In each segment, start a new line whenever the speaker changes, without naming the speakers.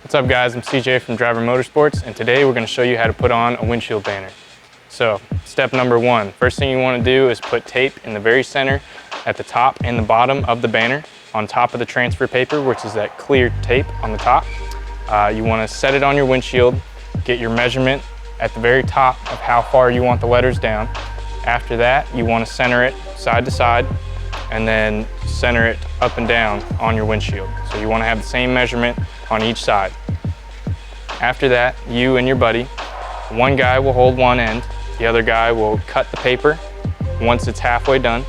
What's up guys, I'm CJ from Driver Motorsports, and today we're going to show you how to put on a windshield banner. So step number one, first thing you want to do is put tape in the very center at the top and the bottom of the banner on top of the transfer paper, which is that clear tape on the top. You want to set it on your windshield, get your measurement at the very top of how far you want the letters down. After that, you want to center it side to side and then center it up and down on your windshield. So you want to have the same measurement on each side. After that, you and your buddy, one guy will hold one end, the other guy will cut the paper once it's halfway done,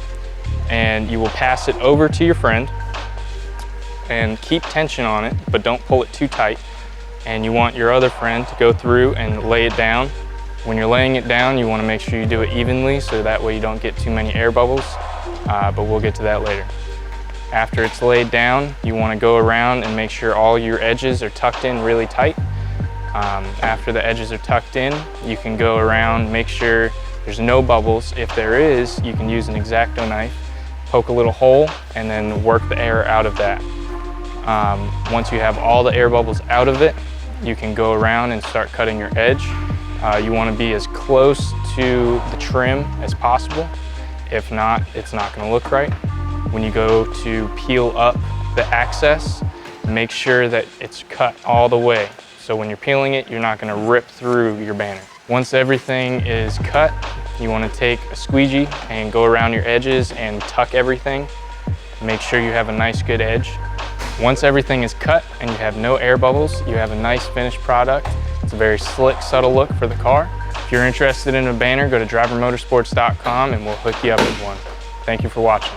and you will pass it over to your friend and keep tension on it, but don't pull it too tight. And you want your other friend to go through and lay it down. When you're laying it down, you want to make sure you do it evenly so that way you don't get too many air bubbles, but we'll get to that later. After it's laid down, you want to go around and make sure all your edges are tucked in really tight. After the edges are tucked in, you can go around, make sure there's no bubbles. If there is, you can use an exacto knife, poke a little hole, and then work the air out of that. Once you have all the air bubbles out of it, you can go around and start cutting your edge. You want to be as close to the trim as possible. If not, it's not going to look right. When you go to peel up the access, make sure that it's cut all the way. So when you're peeling it, you're not going to rip through your banner. Once everything is cut, you want to take a squeegee and go around your edges and tuck everything. Make sure you have a nice good edge. Once everything is cut and you have no air bubbles, you have a nice finished product. It's a very slick, subtle look for the car. If you're interested in a banner, go to drivermotorsports.com and we'll hook you up with one. Thank you for watching.